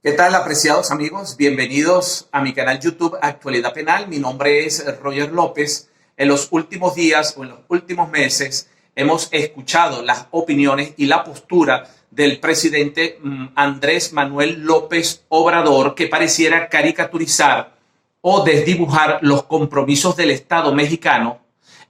¿Qué tal, apreciados amigos? Bienvenidos a mi canal YouTube Actualidad Penal. Mi nombre es Roger López. En los últimos días o en los últimos meses hemos escuchado las opiniones y la postura del presidente Andrés Manuel López Obrador, que pareciera caricaturizar o desdibujar los compromisos del Estado mexicano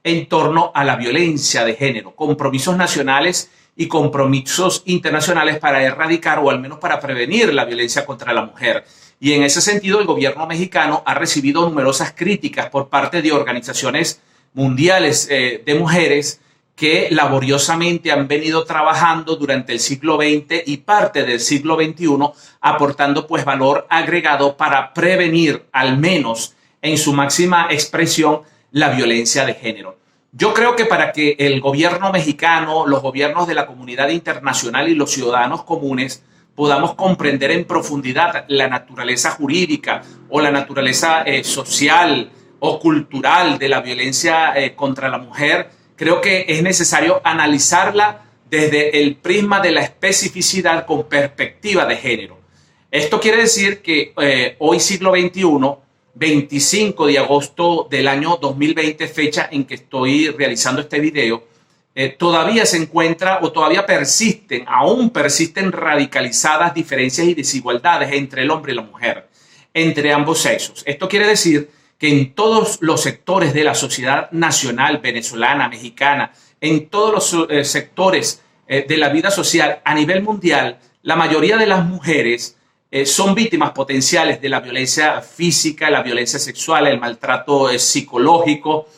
en torno a la violencia de género, compromisos nacionales y compromisos internacionales para erradicar o al menos para prevenir la violencia contra la mujer. Y en ese sentido, el gobierno mexicano ha recibido numerosas críticas por parte de organizaciones mundiales de mujeres que laboriosamente han venido trabajando durante el siglo XX y parte del siglo XXI, aportando pues valor agregado para prevenir, al menos en su máxima expresión, la violencia de género. Yo creo que para que el gobierno mexicano, los gobiernos de la comunidad internacional y los ciudadanos comunes podamos comprender en profundidad la naturaleza jurídica o la naturaleza social o cultural de la violencia contra la mujer, creo que es necesario analizarla desde el prisma de la especificidad con perspectiva de género. Esto quiere decir que hoy, siglo XXI, 25 de agosto del año 2020, fecha en que estoy realizando este video, todavía se encuentra o todavía aún persisten radicalizadas diferencias y desigualdades entre el hombre y la mujer, entre ambos sexos. Esto quiere decir que en todos los sectores de la sociedad nacional, venezolana, mexicana, en todos los sectores de la vida social a nivel mundial, la mayoría de las mujeres son víctimas potenciales de la violencia física, la violencia sexual, el maltrato psicológico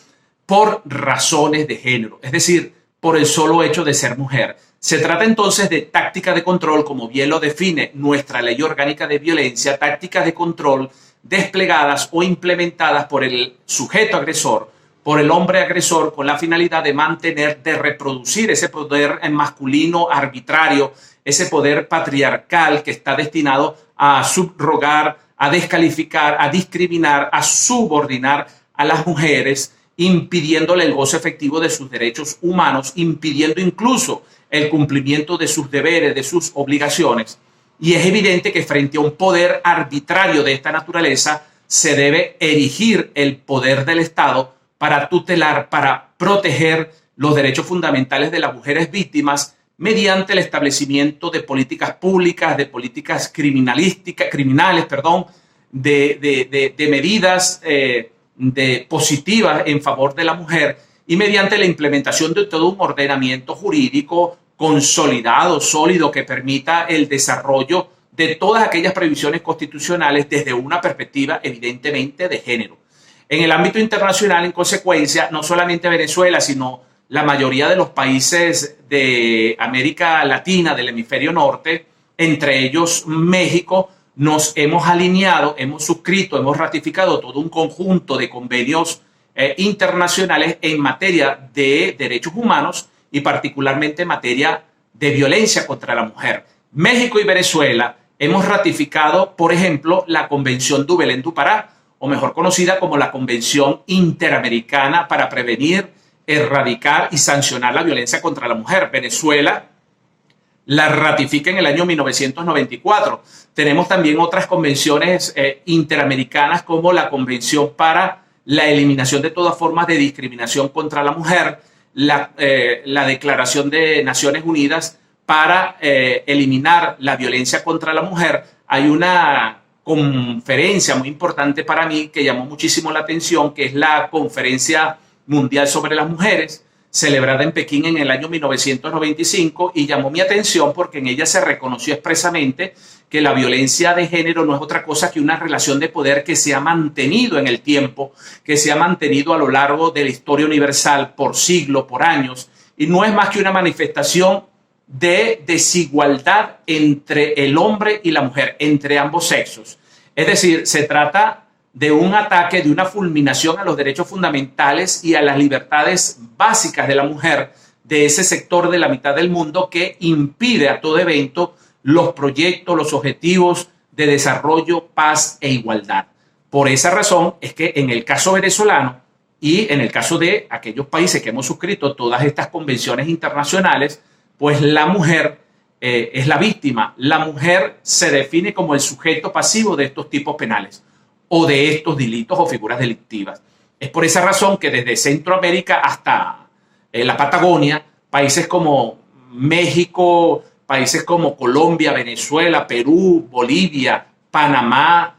por razones de género, es decir, por el solo hecho de ser mujer. Se trata entonces de tácticas de control, como bien lo define nuestra ley orgánica de violencia, tácticas de control desplegadas o implementadas por el sujeto agresor, por el hombre agresor, con la finalidad de mantener, de reproducir ese poder masculino arbitrario, ese poder patriarcal que está destinado a subrogar, a descalificar, a discriminar, a subordinar a las mujeres, impidiéndole el goce efectivo de sus derechos humanos, impidiendo incluso el cumplimiento de sus deberes, de sus obligaciones. Y es evidente que frente a un poder arbitrario de esta naturaleza se debe erigir el poder del Estado para tutelar, para proteger los derechos fundamentales de las mujeres víctimas mediante el establecimiento de políticas públicas, de políticas criminales, de medidas positivas en favor de la mujer y mediante la implementación de todo un ordenamiento jurídico consolidado, sólido, que permita el desarrollo de todas aquellas previsiones constitucionales desde una perspectiva evidentemente de género. En el ámbito internacional, en consecuencia, no solamente Venezuela, sino la mayoría de los países de América Latina, del hemisferio norte, entre ellos México, nos hemos alineado, hemos suscrito, hemos ratificado todo un conjunto de convenios internacionales en materia de derechos humanos y particularmente en materia de violencia contra la mujer. México y Venezuela hemos ratificado, por ejemplo, la Convención du Belén du Pará, o mejor conocida como la Convención Interamericana para prevenir, erradicar y sancionar la violencia contra la mujer. Venezuela la ratifica en el año 1994. Tenemos también otras convenciones interamericanas como la Convención para la Eliminación de todas formas de discriminación contra la mujer, la Declaración de Naciones Unidas para eliminar la violencia contra la mujer. Hay una conferencia muy importante para mí que llamó muchísimo la atención, que es la Conferencia Mundial sobre las Mujeres, celebrada en Pekín en el año 1995, y llamó mi atención porque en ella se reconoció expresamente que la violencia de género no es otra cosa que una relación de poder que se ha mantenido en el tiempo, que se ha mantenido a lo largo de la historia universal por siglos, por años, y no es más que una manifestación de desigualdad entre el hombre y la mujer, entre ambos sexos. Es decir, se trata de un ataque, de una fulminación a los derechos fundamentales y a las libertades básicas de la mujer, de ese sector de la mitad del mundo que impide a todo evento los proyectos, los objetivos de desarrollo, paz e igualdad. Por esa razón es que en el caso venezolano y en el caso de aquellos países que hemos suscrito todas estas convenciones internacionales, pues la mujer es la víctima. La mujer se define como el sujeto pasivo de estos tipos penales o de estos delitos o figuras delictivas. Es por esa razón que desde Centroamérica hasta la Patagonia, países como México, países como Colombia, Venezuela, Perú, Bolivia, Panamá,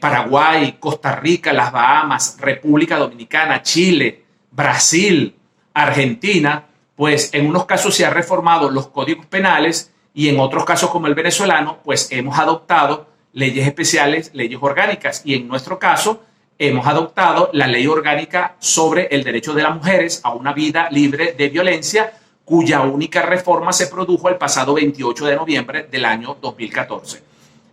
Paraguay, Costa Rica, las Bahamas, República Dominicana, Chile, Brasil, Argentina, pues en unos casos se han reformado los códigos penales y en otros casos como el venezolano, pues hemos adoptado leyes especiales, leyes orgánicas, y en nuestro caso hemos adoptado la ley orgánica sobre el derecho de las mujeres a una vida libre de violencia, cuya única reforma se produjo el pasado 28 de noviembre del año 2014.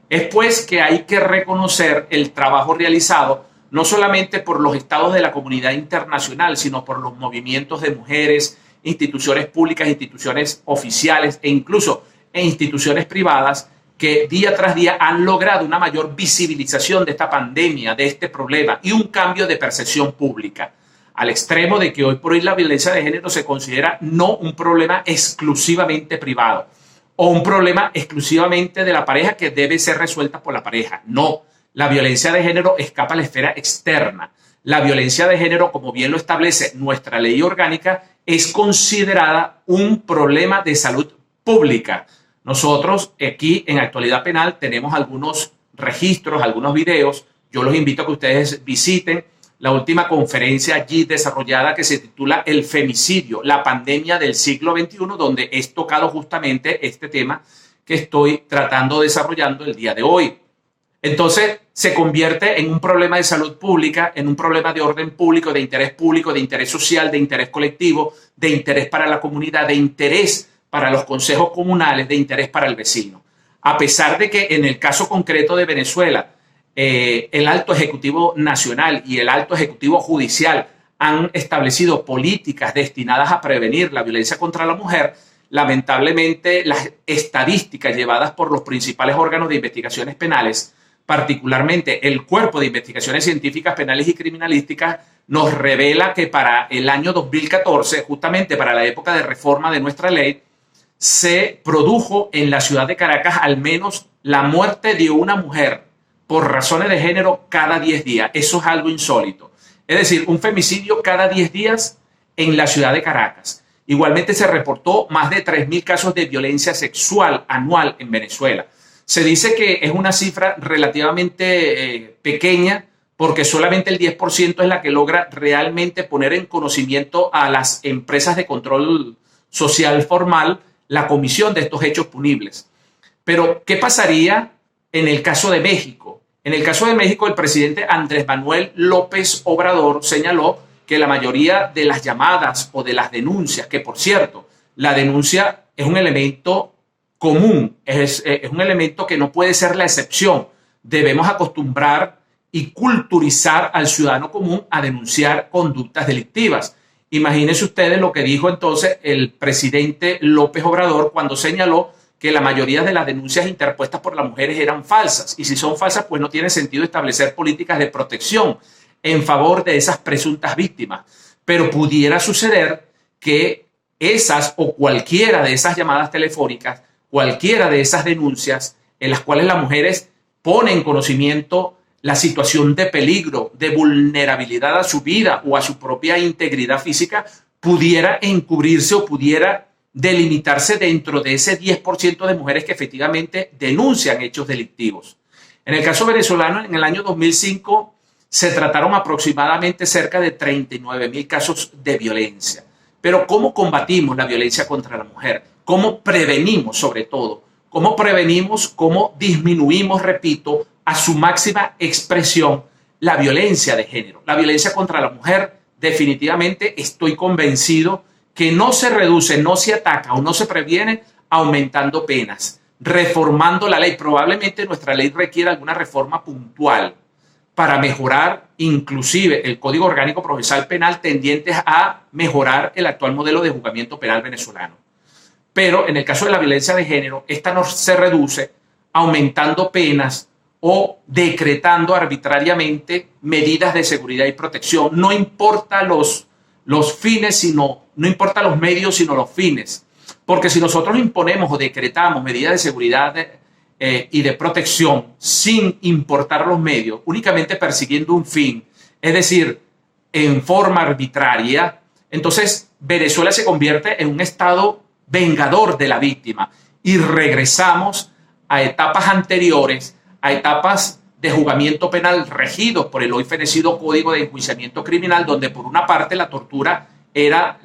Es pues que hay que reconocer el trabajo realizado no solamente por los estados de la comunidad internacional, sino por los movimientos de mujeres, instituciones públicas, instituciones oficiales e incluso instituciones privadas que día tras día han logrado una mayor visibilización de esta pandemia, de este problema y un cambio de percepción pública, al extremo de que hoy por hoy la violencia de género se considera no un problema exclusivamente privado o un problema exclusivamente de la pareja que debe ser resuelta por la pareja. No, la violencia de género escapa a la esfera externa. La violencia de género, como bien lo establece nuestra ley orgánica, es considerada un problema de salud pública. Nosotros aquí en Actualidad Penal tenemos algunos registros, algunos videos. Yo los invito a que ustedes visiten la última conferencia allí desarrollada que se titula El femicidio, la pandemia del siglo XXI, donde es tocado justamente este tema que estoy tratando desarrollando el día de hoy. Entonces se convierte en un problema de salud pública, en un problema de orden público, de interés social, de interés colectivo, de interés para la comunidad, de interés para los consejos comunales, de interés para el vecino. A pesar de que en el caso concreto de Venezuela, el Alto Ejecutivo Nacional y el Alto Ejecutivo Judicial han establecido políticas destinadas a prevenir la violencia contra la mujer, lamentablemente las estadísticas llevadas por los principales órganos de investigaciones penales, particularmente el Cuerpo de Investigaciones Científicas Penales y Criminalísticas, nos revela que para el año 2014, justamente para la época de reforma de nuestra ley, se produjo en la ciudad de Caracas al menos la muerte de una mujer por razones de género cada 10 días. Eso es algo insólito. Es decir, un femicidio cada 10 días en la ciudad de Caracas. Igualmente se reportó más de 3.000 casos de violencia sexual anual en Venezuela. Se dice que es una cifra relativamente pequeña porque solamente el 10% es la que logra realmente poner en conocimiento a las empresas de control social formal la comisión de estos hechos punibles. Pero, ¿qué pasaría en el caso de México? En el caso de México, el presidente Andrés Manuel López Obrador señaló que la mayoría de las llamadas o de las denuncias, que por cierto, la denuncia es un elemento común, es un elemento que no puede ser la excepción. Debemos acostumbrar y culturizar al ciudadano común a denunciar conductas delictivas. Imagínense ustedes lo que dijo entonces el presidente López Obrador cuando señaló que la mayoría de las denuncias interpuestas por las mujeres eran falsas. Y si son falsas, pues no tiene sentido establecer políticas de protección en favor de esas presuntas víctimas. Pero pudiera suceder que esas o cualquiera de esas llamadas telefónicas, cualquiera de esas denuncias en las cuales las mujeres ponen en conocimiento la situación de peligro, de vulnerabilidad a su vida o a su propia integridad física, pudiera encubrirse o pudiera delimitarse dentro de ese 10% de mujeres que efectivamente denuncian hechos delictivos. En el caso venezolano, en el año 2005 se trataron aproximadamente cerca de 39.000 casos de violencia. Pero ¿cómo combatimos la violencia contra la mujer? ¿Cómo prevenimos sobre todo? ¿Cómo prevenimos, cómo disminuimos, repito, a su máxima expresión la violencia de género? La violencia contra la mujer, definitivamente estoy convencido que no se reduce, no se ataca o no se previene aumentando penas, reformando la ley. Probablemente nuestra ley requiere alguna reforma puntual para mejorar inclusive el Código Orgánico Procesal Penal tendientes a mejorar el actual modelo de juzgamiento penal venezolano. Pero en el caso de la violencia de género, esta no se reduce aumentando penas o decretando arbitrariamente medidas de seguridad y protección. No importa los fines, no importa los medios, sino los fines. Porque si nosotros imponemos o decretamos medidas de seguridad y de protección sin importar los medios, únicamente persiguiendo un fin, es decir, en forma arbitraria, entonces Venezuela se convierte en un estado vengador de la víctima y regresamos a etapas anteriores, a etapas de juzgamiento penal regidos por el hoy fenecido Código de Enjuiciamiento Criminal, donde por una parte la tortura era,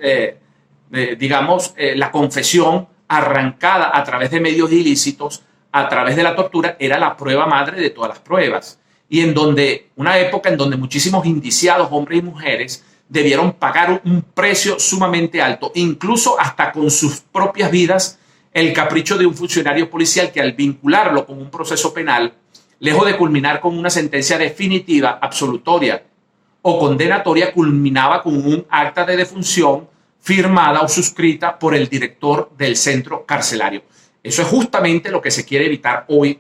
la confesión arrancada a través de medios ilícitos, a través de la tortura, era la prueba madre de todas las pruebas. Y en donde, una época en donde muchísimos indiciados, hombres y mujeres, debieron pagar un precio sumamente alto, incluso hasta con sus propias vidas, el capricho de un funcionario policial que al vincularlo con un proceso penal, lejos de culminar con una sentencia definitiva, absolutoria o condenatoria, culminaba con un acta de defunción firmada o suscrita por el director del centro carcelario. Eso es justamente lo que se quiere evitar hoy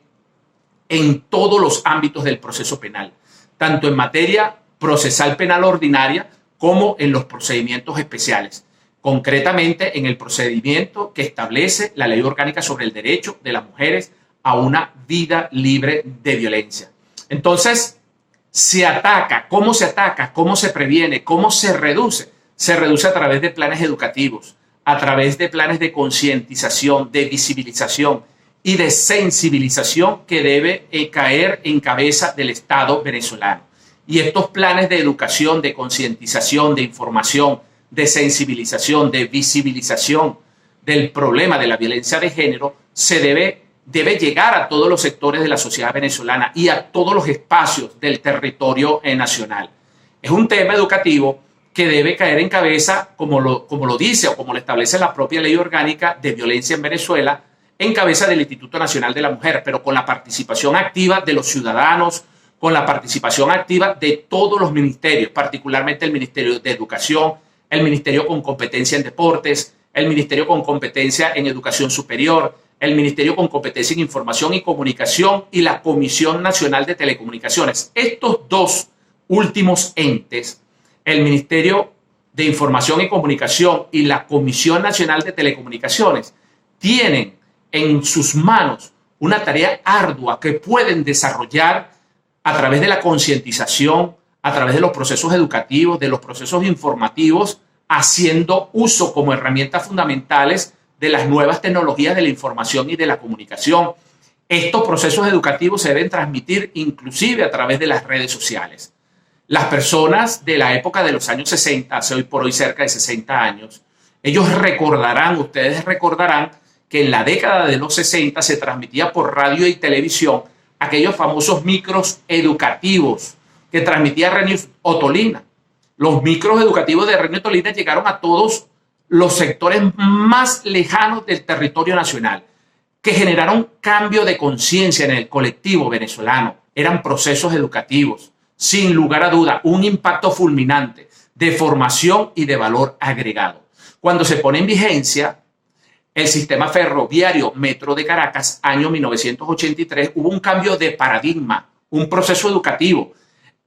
en todos los ámbitos del proceso penal, tanto en materia procesal penal ordinaria como en los procedimientos especiales, concretamente en el procedimiento que establece la Ley Orgánica sobre el derecho de las mujeres a una vida libre de violencia. Entonces, se ataca, ¿cómo se previene? ¿Cómo se reduce? Se reduce a través de planes educativos, a través de planes de concientización, de visibilización y de sensibilización que debe caer en cabeza del Estado venezolano. Y estos planes de educación, de concientización, de información, de sensibilización, de visibilización del problema de la violencia de género debe llegar a todos los sectores de la sociedad venezolana y a todos los espacios del territorio nacional. Es un tema educativo que debe caer en cabeza, como lo dice o como lo establece la propia Ley Orgánica de Violencia en Venezuela, en cabeza del Instituto Nacional de la Mujer, pero con la participación activa de los ciudadanos, con la participación activa de todos los ministerios, particularmente el Ministerio de Educación, el Ministerio con competencia en deportes, el Ministerio con competencia en educación superior, el Ministerio con competencia en información y comunicación y la Comisión Nacional de Telecomunicaciones. Estos dos últimos entes, el Ministerio de Información y Comunicación y la Comisión Nacional de Telecomunicaciones, tienen en sus manos una tarea ardua que pueden desarrollar a través de la concientización, a través de los procesos educativos, de los procesos informativos, haciendo uso como herramientas fundamentales de las nuevas tecnologías de la información y de la comunicación. Estos procesos educativos se deben transmitir inclusive a través de las redes sociales. Las personas de la época de los años 60, hace hoy por hoy cerca de 60 años, ustedes recordarán que en la década de los 60 se transmitía por radio y televisión aquellos famosos micros educativos que transmitía Renio Otolina. Los micros educativos de Renio Otolina llegaron a todos los sectores más lejanos del territorio nacional, que generaron cambio de conciencia en el colectivo venezolano. Eran procesos educativos, sin lugar a duda, un impacto fulminante de formación y de valor agregado. Cuando se pone en vigencia el sistema ferroviario Metro de Caracas, año 1983, hubo un cambio de paradigma, un proceso educativo.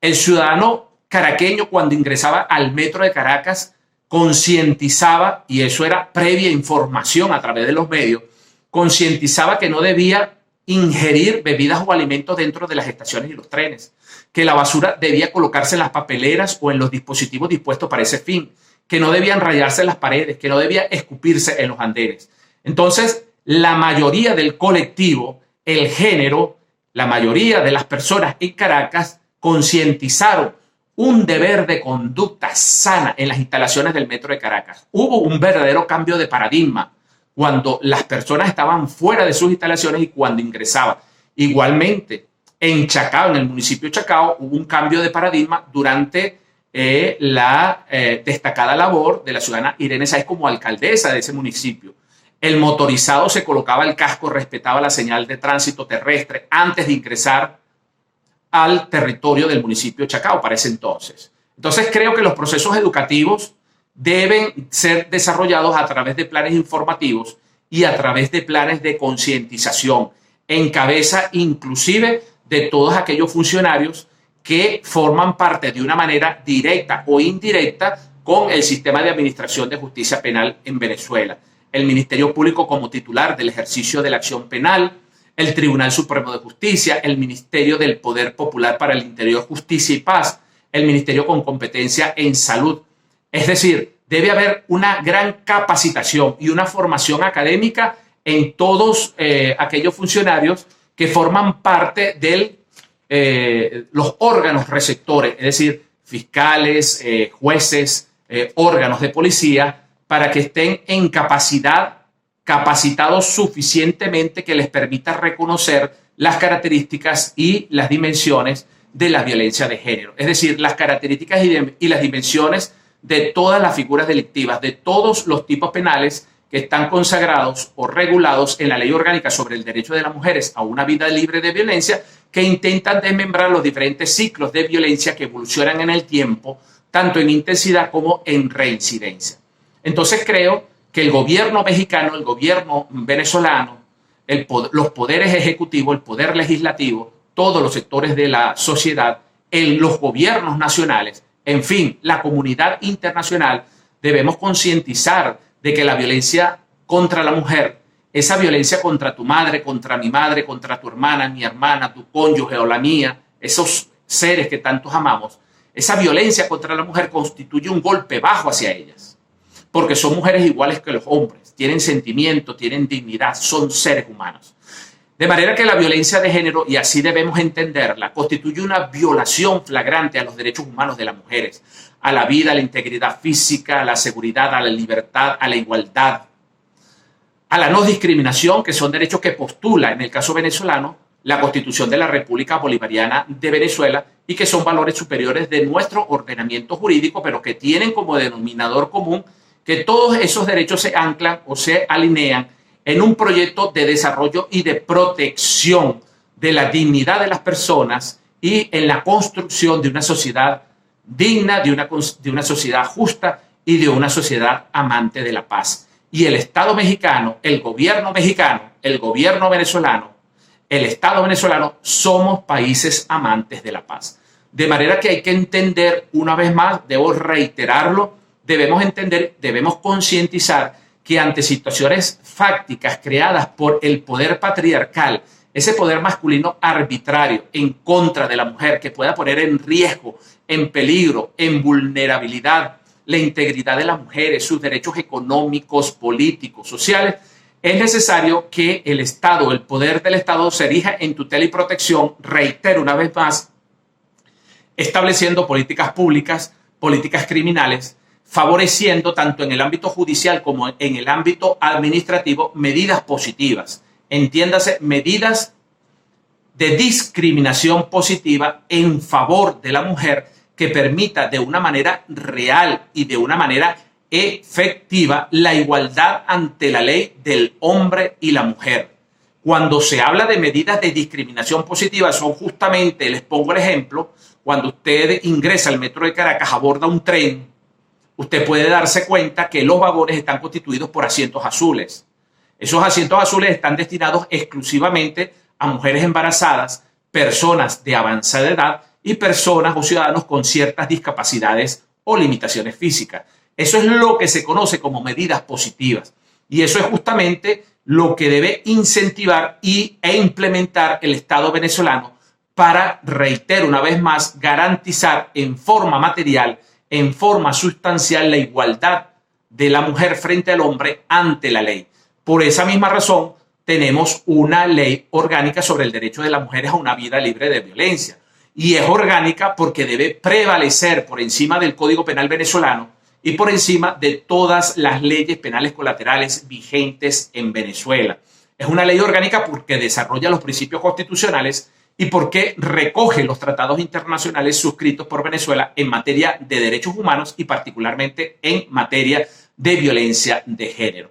El ciudadano caraqueño, cuando ingresaba al Metro de Caracas, concientizaba, y eso era previa información a través de los medios, concientizaba que no debía ingerir bebidas o alimentos dentro de las estaciones y los trenes, que la basura debía colocarse en las papeleras o en los dispositivos dispuestos para ese fin, que no debían rayarse en las paredes, que no debía escupirse en los andenes. Entonces, la mayoría del colectivo, el género, la mayoría de las personas en Caracas concientizaron un deber de conducta sana en las instalaciones del Metro de Caracas. Hubo un verdadero cambio de paradigma cuando las personas estaban fuera de sus instalaciones y cuando ingresaban. Igualmente, en Chacao, en el municipio de Chacao, hubo un cambio de paradigma durante la destacada labor de la ciudadana Irene Sáez como alcaldesa de ese municipio. El motorizado se colocaba el casco, respetaba la señal de tránsito terrestre antes de ingresar al territorio del municipio de Chacao para ese entonces. Entonces creo que los procesos educativos deben ser desarrollados a través de planes informativos y a través de planes de concientización, en cabeza inclusive de todos aquellos funcionarios que forman parte de una manera directa o indirecta con el sistema de administración de justicia penal en Venezuela. el Ministerio Público como titular del ejercicio de la acción penal, el Tribunal Supremo de Justicia, el Ministerio del Poder Popular para el Interior, Justicia y Paz, el Ministerio con competencia en salud. Es decir, debe haber una gran capacitación y una formación académica en todos aquellos funcionarios que forman parte de los órganos receptores, es decir, fiscales, jueces, órganos de policía, para que estén en capacitados suficientemente que les permita reconocer las características y las dimensiones de la violencia de género. Es decir, las características y las dimensiones de todas las figuras delictivas, de todos los tipos penales que están consagrados o regulados en la Ley Orgánica sobre el Derecho de las Mujeres a una Vida Libre de Violencia, que intentan desmembrar los diferentes ciclos de violencia que evolucionan en el tiempo, tanto en intensidad como en reincidencia. Entonces creo que el gobierno mexicano, el gobierno venezolano, los poderes ejecutivos, el poder legislativo, todos los sectores de la sociedad, los gobiernos nacionales, en fin, la comunidad internacional, debemos concientizar de que la violencia contra la mujer, esa violencia contra tu madre, contra mi madre, contra tu hermana, mi hermana, tu cónyuge o la mía, esos seres que tantos amamos, esa violencia contra la mujer constituye un golpe bajo hacia ellas, porque son mujeres iguales que los hombres, tienen sentimiento, tienen dignidad, son seres humanos. De manera que la violencia de género, y así debemos entenderla, constituye una violación flagrante a los derechos humanos de las mujeres, a la vida, a la integridad física, a la seguridad, a la libertad, a la igualdad, a la no discriminación, que son derechos que postula, en el caso venezolano, la Constitución de la República Bolivariana de Venezuela, y que son valores superiores de nuestro ordenamiento jurídico, pero que tienen como denominador común que todos esos derechos se anclan o se alinean en un proyecto de desarrollo y de protección de la dignidad de las personas y en la construcción de una sociedad digna, de una sociedad justa y de una sociedad amante de la paz. Y el Estado mexicano, el gobierno mexicano, el gobierno venezolano, el Estado venezolano, somos países amantes de la paz. De manera que hay que entender, una vez más, debo reiterarlo, debemos entender, debemos concientizar que ante situaciones fácticas creadas por el poder patriarcal, ese poder masculino arbitrario en contra de la mujer, que pueda poner en riesgo, en peligro, en vulnerabilidad la integridad de las mujeres, sus derechos económicos, políticos, sociales, es necesario que el Estado, el poder del Estado, se erija en tutela y protección, reitero una vez más, estableciendo políticas públicas, políticas criminales, favoreciendo tanto en el ámbito judicial como en el ámbito administrativo medidas positivas. Entiéndase, medidas de discriminación positiva en favor de la mujer que permita de una manera real y de una manera efectiva la igualdad ante la ley del hombre y la mujer. Cuando se habla de medidas de discriminación positiva, son justamente, les pongo el ejemplo, cuando usted ingresa al metro de Caracas, aborda un tren, usted puede darse cuenta que los vagones están constituidos por asientos azules. Esos asientos azules están destinados exclusivamente a mujeres embarazadas, personas de avanzada edad y personas o ciudadanos con ciertas discapacidades o limitaciones físicas. Eso es lo que se conoce como medidas positivas. Y eso es justamente lo que debe incentivar e implementar el Estado venezolano para, reitero una vez más, garantizar en forma material, en forma sustancial, la igualdad de la mujer frente al hombre ante la ley. Por esa misma razón, tenemos una ley orgánica sobre el derecho de las mujeres a una vida libre de violencia. Y es orgánica porque debe prevalecer por encima del Código Penal venezolano y por encima de todas las leyes penales colaterales vigentes en Venezuela. Es una ley orgánica porque desarrolla los principios constitucionales y porque recoge los tratados internacionales suscritos por Venezuela en materia de derechos humanos y particularmente en materia de violencia de género.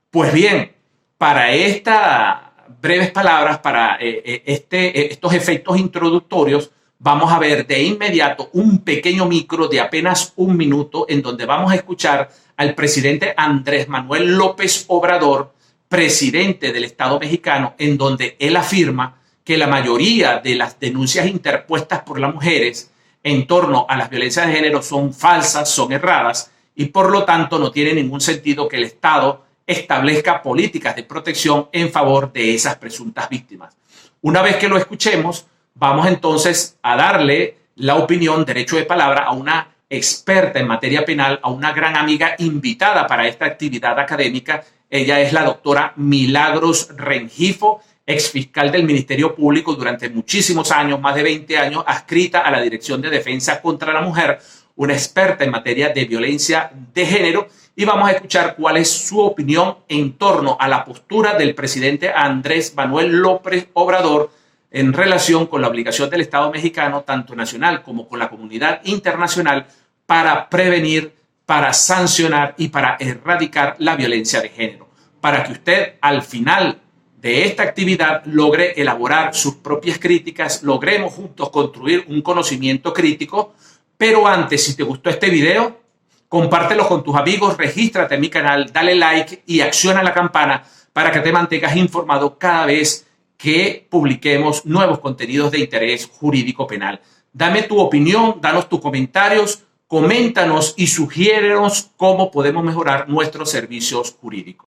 Pues bien, para estas breves palabras, para estos efectos introductorios, vamos a ver de inmediato un pequeño micro de apenas un minuto en donde vamos a escuchar al presidente Andrés Manuel López Obrador, presidente del Estado mexicano, en donde él afirma que la mayoría de las denuncias interpuestas por las mujeres en torno a las violencias de género son falsas, son erradas y por lo tanto no tiene ningún sentido que el Estado establezca políticas de protección en favor de esas presuntas víctimas. Una vez que lo escuchemos, vamos entonces a darle la opinión, derecho de palabra, a una experta en materia penal, a una gran amiga invitada para esta actividad académica. Ella es la doctora Milagros Rengifo, exfiscal del Ministerio Público durante muchísimos años, más de 20 años, adscrita a la Dirección de Defensa contra la Mujer, una experta en materia de violencia de género, y vamos a escuchar cuál es su opinión en torno a la postura del presidente Andrés Manuel López Obrador en relación con la obligación del Estado mexicano, tanto nacional como con la comunidad internacional, para prevenir, para sancionar y para erradicar la violencia de género. Para que usted al final de esta actividad logre elaborar sus propias críticas, logremos juntos construir un conocimiento crítico. Pero antes, si te gustó este video, compártelo con tus amigos, regístrate en mi canal, dale like y acciona la campana para que te mantengas informado cada vez que publiquemos nuevos contenidos de interés jurídico penal. Dame tu opinión, danos tus comentarios, coméntanos y sugiérenos cómo podemos mejorar nuestros servicios jurídicos.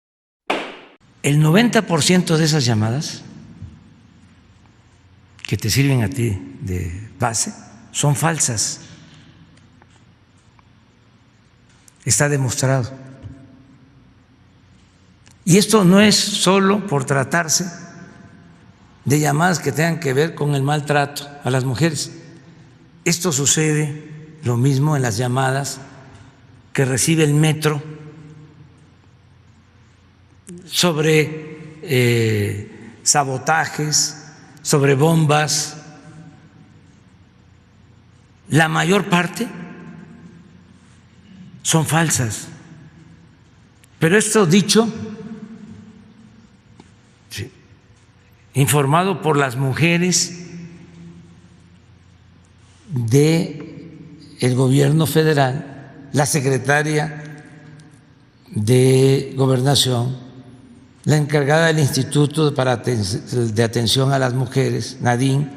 El 90% de esas llamadas que te sirven a ti de base son falsas. Está demostrado. Y esto no es solo por tratarse de llamadas que tengan que ver con el maltrato a las mujeres. Esto sucede lo mismo en las llamadas que recibe el metro sobre sabotajes, sobre bombas. La mayor parte son falsas. Pero esto dicho, sí, informado por las mujeres del gobierno federal, la secretaria de Gobernación, la encargada del Instituto de Atención a las Mujeres, Nadine,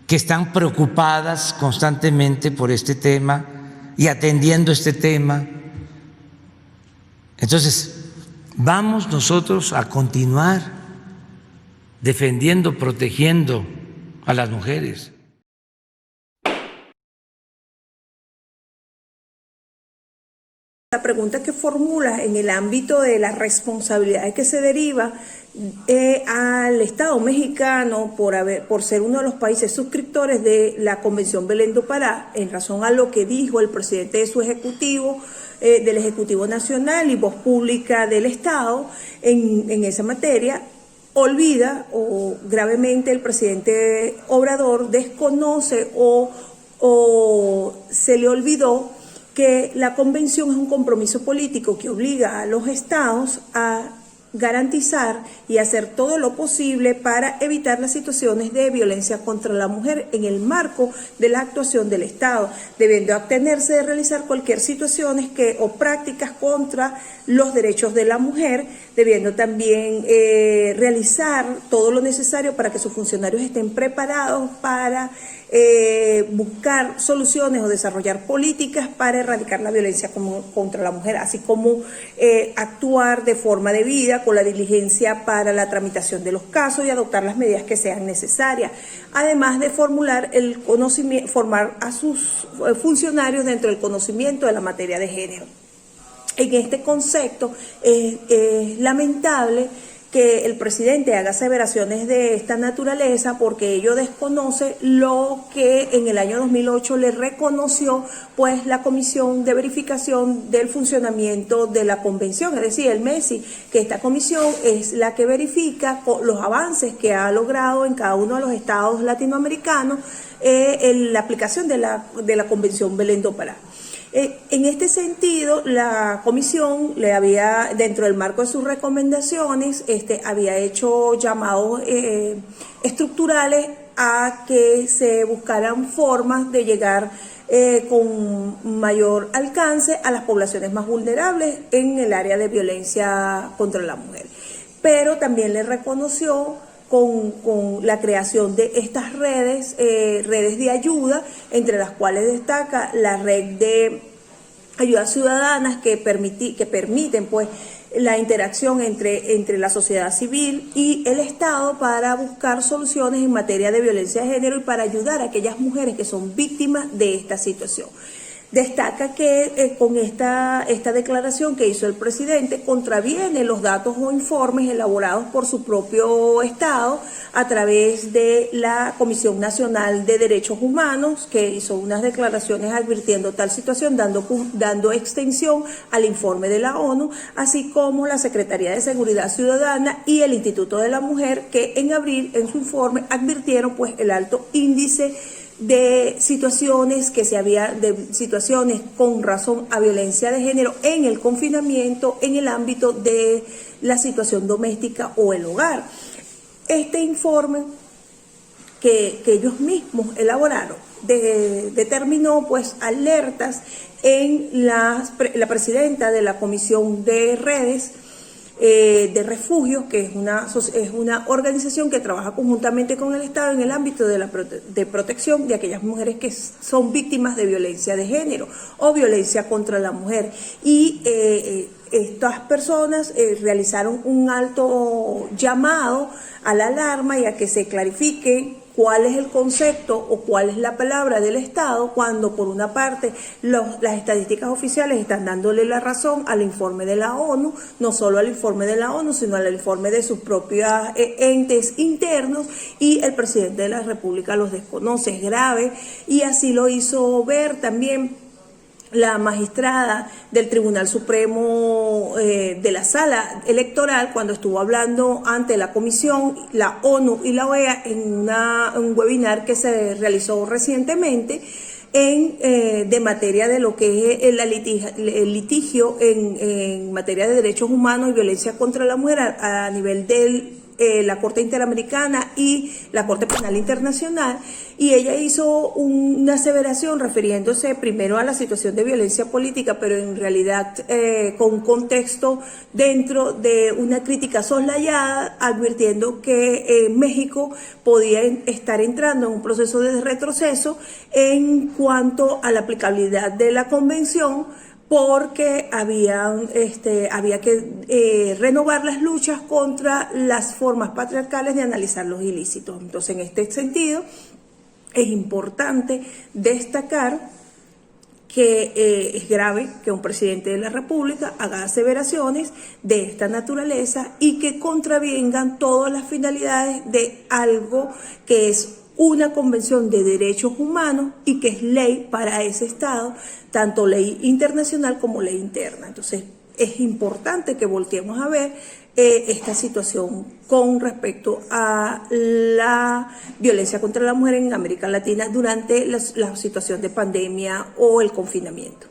que están preocupadas constantemente por este tema y atendiendo este tema. Entonces, vamos nosotros a continuar defendiendo, protegiendo a las mujeres. La pregunta que formulas en el ámbito de las responsabilidades que se deriva al Estado mexicano por ser uno de los países suscriptores de la Convención Belén do Pará, en razón a lo que dijo el presidente de su ejecutivo, del Ejecutivo Nacional y voz pública del Estado en esa materia, olvida o gravemente el presidente Obrador desconoce o se le olvidó que la convención es un compromiso político que obliga a los estados a garantizar y hacer todo lo posible para evitar las situaciones de violencia contra la mujer en el marco de la actuación del Estado, debiendo abstenerse de realizar cualquier situación o prácticas contra los derechos de la mujer, debiendo también realizar todo lo necesario para que sus funcionarios estén preparados para buscar soluciones o desarrollar políticas para erradicar la violencia contra la mujer, así como actuar de forma debida con la diligencia para la tramitación de los casos y adoptar las medidas que sean necesarias, además de formar a sus funcionarios dentro del conocimiento de la materia de género. En este concepto es lamentable que el presidente haga aseveraciones de esta naturaleza porque ello desconoce lo que en el año 2008 le reconoció pues la Comisión de Verificación del Funcionamiento de la Convención, es decir, el MESI, que esta comisión es la que verifica los avances que ha logrado en cada uno de los estados latinoamericanos en la aplicación de la Convención Belén do Pará. En este sentido, la comisión le había, dentro del marco de sus recomendaciones, había hecho llamados estructurales a que se buscaran formas de llegar con mayor alcance a las poblaciones más vulnerables en el área de violencia contra la mujer. Pero también le reconoció con la creación de estas redes de ayuda, entre las cuales destaca la red de ayudas ciudadanas que permiten pues la interacción entre la sociedad civil y el Estado para buscar soluciones en materia de violencia de género y para ayudar a aquellas mujeres que son víctimas de esta situación. Destaca que con esta declaración que hizo el presidente contraviene los datos o informes elaborados por su propio Estado a través de la Comisión Nacional de Derechos Humanos, que hizo unas declaraciones advirtiendo tal situación, dando extensión al informe de la ONU, así como la Secretaría de Seguridad Ciudadana y el Instituto de la Mujer, que en abril en su informe advirtieron pues el alto índice de situaciones situaciones con razón a violencia de género en el confinamiento en el ámbito de la situación doméstica o el hogar. Este informe que ellos mismos elaboraron determinó pues alertas en la presidenta de la Comisión de Redes de Refugios, que es una organización que trabaja conjuntamente con el Estado en el ámbito de protección de aquellas mujeres que son víctimas de violencia de género o violencia contra la mujer. Y estas personas realizaron un alto llamado a la alarma y a que se clarifique cuál es el concepto o cuál es la palabra del Estado cuando por una parte las estadísticas oficiales están dándole la razón al informe de la ONU, no solo al informe de la ONU, sino al informe de sus propios entes internos, y el presidente de la República los desconoce. Es grave, y así lo hizo ver también la magistrada del Tribunal Supremo de la Sala Electoral cuando estuvo hablando ante la Comisión, la ONU y la OEA en un webinar que se realizó recientemente de materia de lo que es el litigio en materia de derechos humanos y violencia contra la mujer a nivel de la Corte Interamericana y la Corte Penal Internacional, y ella hizo una aseveración refiriéndose primero a la situación de violencia política, pero en realidad con un contexto dentro de una crítica soslayada, advirtiendo que México podía estar entrando en un proceso de retroceso en cuanto a la aplicabilidad de la convención, porque había que renovar las luchas contra las formas patriarcales de analizar los ilícitos. Entonces, en este sentido, es importante destacar que es grave que un presidente de la República haga aseveraciones de esta naturaleza y que contravengan todas las finalidades de algo que es una convención de derechos humanos y que es ley para ese Estado, tanto ley internacional como ley interna. Entonces, es importante que volteemos a ver esta situación con respecto a la violencia contra la mujer en América Latina durante la situación de pandemia o el confinamiento.